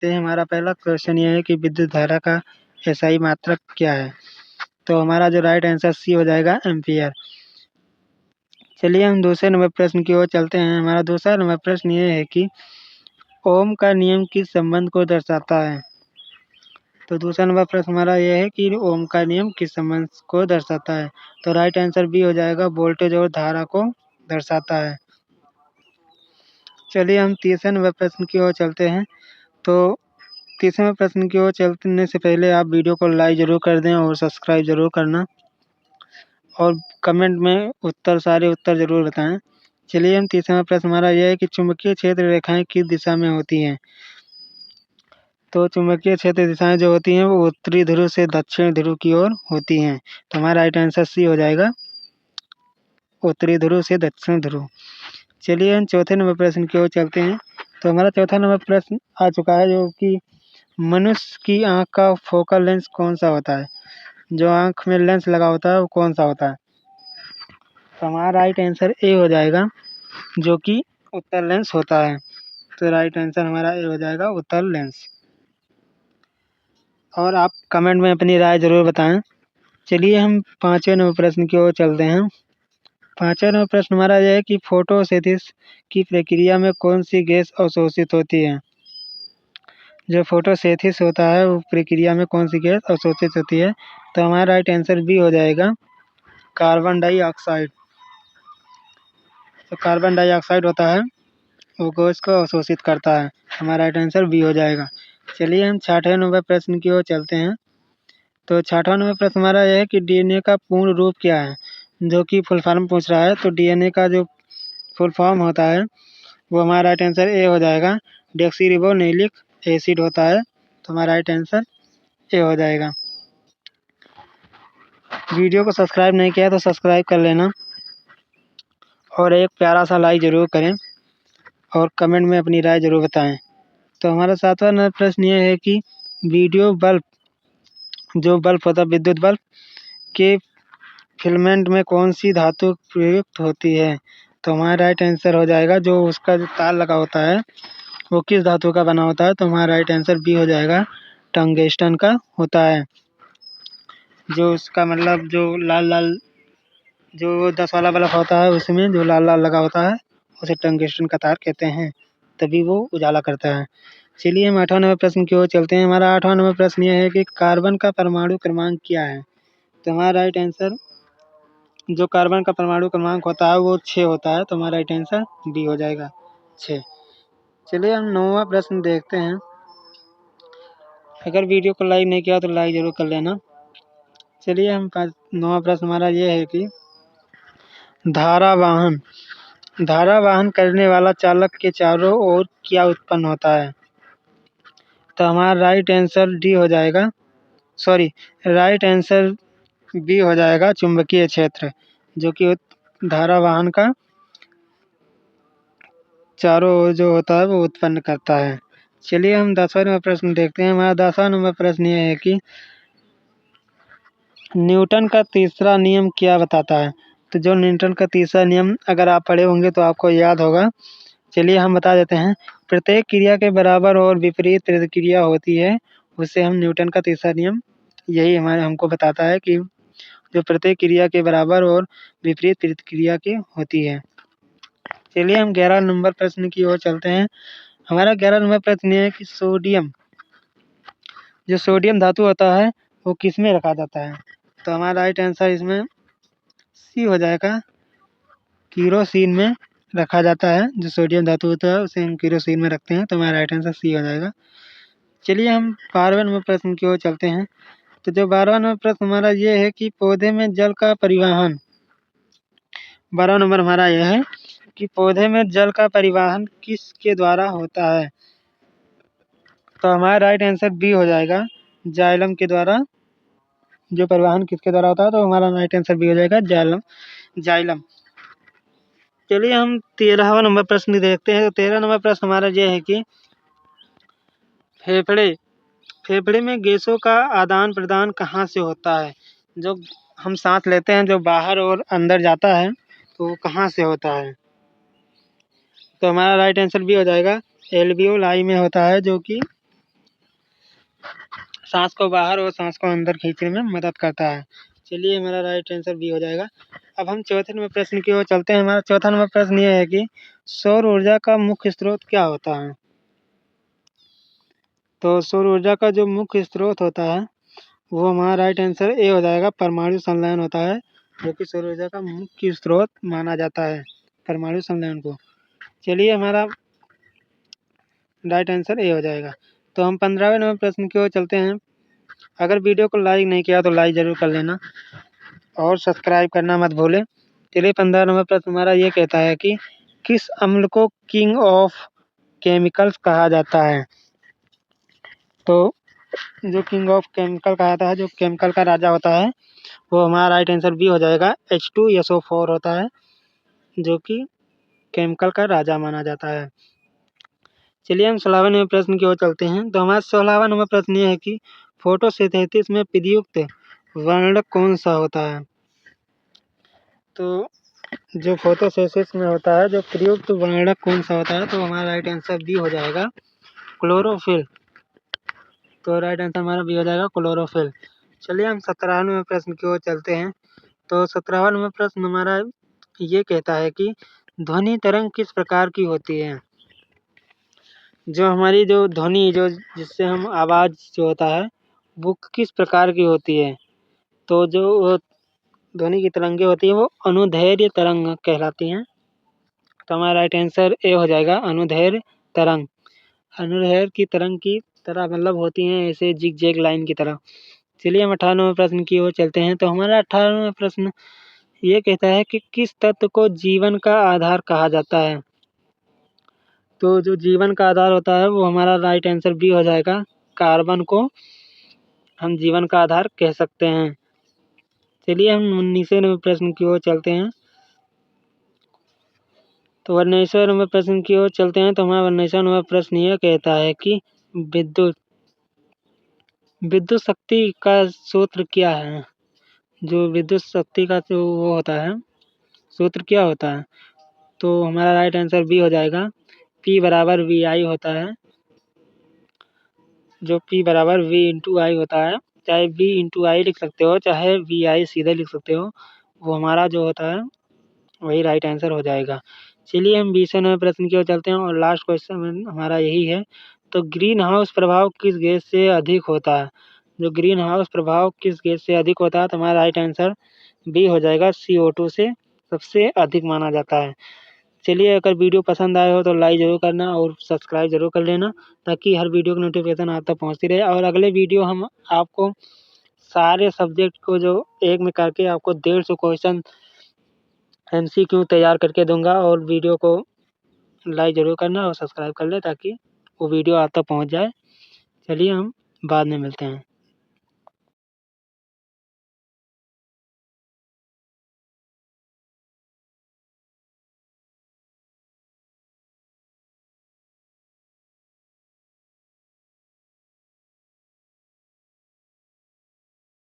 देखते हैं। हमारा पहला क्वेश्चन ये है कि विद्युत धारा का एसआई मात्रक क्या है। तो हमारा जो राइट आंसर सी हो जाएगा, एम्पियर। चलिए हम दूसरे नंबर प्रश्न की ओर चलते हैं। हमारा दूसरा नंबर प्रश्न ये है कि ओम का नियम किस संबंध को दर्शाता है। तो दूसरा नंबर प्रश्न हमारा ये है कि ओम का नियम किस संबंध को दर्शाता है। तो राइट आंसर बी हो जाएगा, वोल्टेज और धारा को दर्शाता है। चलिए हम तीसरे नंबर प्रश्न की ओर चलते हैं। तो तीसरे नंबर प्रश्न की ओर चलने से पहले आप वीडियो को लाइक ज़रूर कर दें और सब्सक्राइब ज़रूर करना, और कमेंट में सारे उत्तर ज़रूर बताएं। चलिए हम तीसरा नंबर प्रश्न हमारा यह है कि चुंबकीय क्षेत्र रेखाएं किस दिशा में होती हैं। तो चुंबकीय क्षेत्र दिशाएं जो होती हैं वो उत्तरी ध्रुव से दक्षिण ध्रुव की ओर होती हैं। तो हमारा राइट आंसर सी हो जाएगा, उत्तरी ध्रुव से दक्षिण ध्रुव। चलिए हम चौथे नंबर प्रश्न की ओर चलते हैं। तो हमारा चौथा नंबर प्रश्न आ चुका है, जो कि मनुष्य की आँख का फोकल लेंस कौन सा होता है। जो आँख में लेंस लगा होता है वो कौन सा होता है। तो हमारा राइट आंसर ए हो जाएगा, जो कि उत्तल लेंस होता है। तो राइट आंसर हमारा ए हो जाएगा, उत्तल लेंस। और आप कमेंट में अपनी राय ज़रूर बताएं। चलिए हम पाँचवें नंबर प्रश्न की ओर चलते हैं। पाँचवें नंबर प्रश्न हमारा यह है कि फोटोसिंथेसिस की प्रक्रिया में कौन सी गैस अवशोषित होती है। जो फोटोसिंथेसिस होता है वो प्रक्रिया में कौन सी गैस अवशोषित होती है। तो हमारा राइट आंसर बी हो जाएगा, कार्बन डाइऑक्साइड। तो कार्बन डाइऑक्साइड होता है वो गैस को अवशोषित करता है। हमारा राइट आंसर बी हो जाएगा। चलिए हम छठवें नंबर प्रश्न की ओर चलते हैं। तो छठवां नंबर प्रश्न हमारा यह है कि डीएनए का पूर्ण रूप क्या है। जो कि फुल फॉर्म पूछ रहा है। तो डीएनए का जो फुल फॉर्म होता है वो हमारा राइट आंसर ए हो जाएगा, डेक्सीरिबोन्यूक्लिक एसिड होता है। तो हमारा राइट आंसर ए हो जाएगा। वीडियो को सब्सक्राइब नहीं किया तो सब्सक्राइब कर लेना, और एक प्यारा सा लाइक ज़रूर करें, और कमेंट में अपनी राय ज़रूर बताएं। तो हमारा सातवां नंबर प्रश्न ये है कि वीडियो बल्ब, जो बल्ब होता है विद्युत बल्ब के फिलामेंट में कौन सी धातु प्रयुक्त होती है। तो हमारा राइट आंसर हो जाएगा, जो उसका जो तार लगा होता है वो किस धातु का बना होता है। तो हमारा राइट आंसर बी हो जाएगा, टंगस्टन का होता है। जो उसका मतलब जो लाल लाल जो 10 वाला बल्ब होता है उसमें जो लाल लाल लगा होता है उसे टंगस्टन का तार कहते हैं, तभी वो उजाला करता है। चलिए हम 8वां नंबर प्रश्न की ओर चलते हैं। हमारा 8वां नंबर प्रश्न ये है कि कार्बन का परमाणु क्रमांक क्या है। तो हमारा राइट आंसर, जो कार्बन का परमाणु क्रमांक होता है वो 6 होता है। तो हमारा राइट आंसर डी हो जाएगा, 6। चलिए हम 9वां प्रश्न देखते हैं। अगर वीडियो को लाइक नहीं किया तो लाइक ज़रूर कर लेना। चलिए हम 9वां प्रश्न हमारा ये है कि धारावाहन करने वाला चालक के चारों ओर क्या उत्पन्न होता है। तो हमारा राइट आंसर डी हो जाएगा, राइट आंसर बी हो जाएगा, चुंबकीय क्षेत्र, जो कि धारावाहन का चारों ओर जो होता है वो उत्पन्न करता है। चलिए हम 10वां नंबर प्रश्न देखते हैं। हमारा 10वां नंबर प्रश्न ये है कि न्यूटन का तीसरा नियम क्या बताता है। तो जो न्यूटन का तीसरा नियम अगर आप पढ़े होंगे तो आपको याद होगा। चलिए हम बता देते हैं। प्रत्येक क्रिया के बराबर और विपरीत प्रतिक्रिया होती है, उससे हम न्यूटन का तीसरा नियम यही हमको बताता है कि जो प्रत्येक क्रिया के बराबर और विपरीत प्रतिक्रिया की होती है। चलिए हम 11 नंबर प्रश्न की ओर चलते हैं। हमारा 11 नंबर प्रश्न ये है कि जो सोडियम धातु होता है वो किस में रखा जाता है। तो हमारा राइट आंसर इसमें सी हो जाएगा, केरोसिन में रखा जाता है। जो सोडियम धातु होता है उसे हम केरोसिन में रखते हैं। तो हमारा राइट आंसर सी हो जाएगा। चलिए हम 12वें नंबर प्रश्न की ओर चलते हैं। तो जो 12वां नंबर प्रश्न हमारा ये है कि पौधे में जल का परिवहन, 12वां नंबर हमारा यह है कि पौधे में जल का परिवहन किसके द्वारा होता है। तो हमारा राइट आंसर बी हो जाएगा, जाइलम के द्वारा। जो परिवहन किसके द्वारा होता है। तो हमारा राइट आंसर बी हो जाएगा, जाइलम। चलिए हम 13वां नंबर प्रश्न देखते हैं। तो 13 नंबर प्रश्न हमारा ये है कि फेफड़े में गैसों का आदान प्रदान कहाँ से होता है। जो हम सांस लेते हैं जो बाहर और अंदर जाता है तो वो कहाँ से होता है। तो हमारा राइट आंसर भी हो जाएगा, एल्वियोलाई में होता है, जो कि सांस को बाहर और सांस को अंदर खींचने में मदद करता है। चलिए हमारा राइट आंसर बी हो जाएगा। अब हम चौथे नंबर प्रश्न की ओर चलते हैं। हमारा चौथा नंबर प्रश्न ये है कि सौर ऊर्जा का मुख्य स्रोत क्या होता है? तो सौर ऊर्जा का जो मुख्य स्रोत होता है वो हमारा राइट आंसर ए हो जाएगा, परमाणु संलयन होता है, जो कि सौर ऊर्जा का मुख्य स्रोत माना जाता है, परमाणु संलयन को। चलिए हमारा राइट आंसर ए हो जाएगा। तो हम 15वें नंबर प्रश्न की ओर चलते हैं। अगर वीडियो को लाइक नहीं किया तो लाइक ज़रूर कर लेना और सब्सक्राइब करना मत भूलें। चलिए 15 नंबर प्रश्न हमारा ये कहता है कि किस अम्ल को किंग ऑफ केमिकल्स कहा जाता है? तो जो किंग ऑफ केमिकल कहा जाता है, जो केमिकल का राजा होता है, वो हमारा राइट आंसर बी हो जाएगा, H2SO4 होता है, जो कि केमिकल का राजा माना जाता है। चलिए हम 16वें नंबर प्रश्न की ओर चलते हैं। तो हमारा 16वां नंबर प्रश्न ये है कि फोटोसिंथेसिस में प्रयुक्त वर्णक कौन सा होता है? तो जो फोटोसिंथेसिस में होता है, जो प्रयुक्त वर्णक कौन सा होता है? तो हमारा राइट आंसर बी हो जाएगा, क्लोरोफिल। तो राइट आंसर हमारा बी हो जाएगा, क्लोरोफिल। चलिए हम 17वें नंबर प्रश्न की ओर चलते हैं। तो 17वां नंबर प्रश्न हमारा ये कहता है कि ध्वनि तरंग किस प्रकार की होती है? जो हमारी जो ध्वनि जो जिससे हम आवाज़ जो होता है वो किस प्रकार की होती है? तो जो ध्वनि की तरंगें होती हैं वो अनुदैर्घ्य तरंग कहलाती हैं। तो हमारा राइट आंसर ए हो जाएगा, अनुदैर्घ्य तरंग। अनुदैर्घ्य की तरंग की तरह मतलब होती हैं ऐसे जिग-जैग लाइन की तरह। चलिए हम 18वें प्रश्न की ओर चलते हैं। तो हमारा 18वां प्रश्न ये कहता है कि किस तत्व को जीवन का आधार कहा जाता है? तो जो जीवन का आधार होता है वो हमारा राइट आंसर बी हो जाएगा, कार्बन को हम जीवन का आधार कह सकते हैं। चलिए हम 19वें नंबर प्रश्न की ओर चलते हैं। तो 19वें नंबर प्रश्न की ओर चलते हैं। तो हमारा 19वां नंबर प्रश्न ये कहता है कि विद्युत विद्युत शक्ति का सूत्र क्या है? जो विद्युत शक्ति का जो वो होता है, सूत्र क्या होता है? तो हमारा राइट आंसर बी हो जाएगा, P बराबर VI होता है, जो P बराबर V इंटू आई होता है। चाहे V इंटू आई लिख सकते हो, चाहे VI सीधे लिख सकते हो, वो हमारा जो होता है वही राइट आंसर हो जाएगा। चलिए हम 20वें नंबर प्रश्न की ओर चलते हैं और लास्ट क्वेश्चन हमारा यही है। तो ग्रीन हाउस प्रभाव किस गैस से अधिक होता है? जो ग्रीन हाउस प्रभाव किस गैस से अधिक होता है? तो हमारा राइट आंसर बी हो जाएगा, CO2 से सबसे अधिक माना जाता है। चलिए अगर वीडियो पसंद आया हो तो लाइक ज़रूर करना और सब्सक्राइब ज़रूर कर लेना, ताकि हर वीडियो की नोटिफिकेशन आप तक पहुँचती रहे। और अगले वीडियो हम आपको सारे सब्जेक्ट को जो एक में करके आपको 150 क्वेश्चन MCQ तैयार करके दूँगा। और वीडियो को लाइक ज़रूर करना और सब्सक्राइब कर लें ताकि वो वीडियो आप तक पहुँच जाए। चलिए हम बाद में मिलते हैं।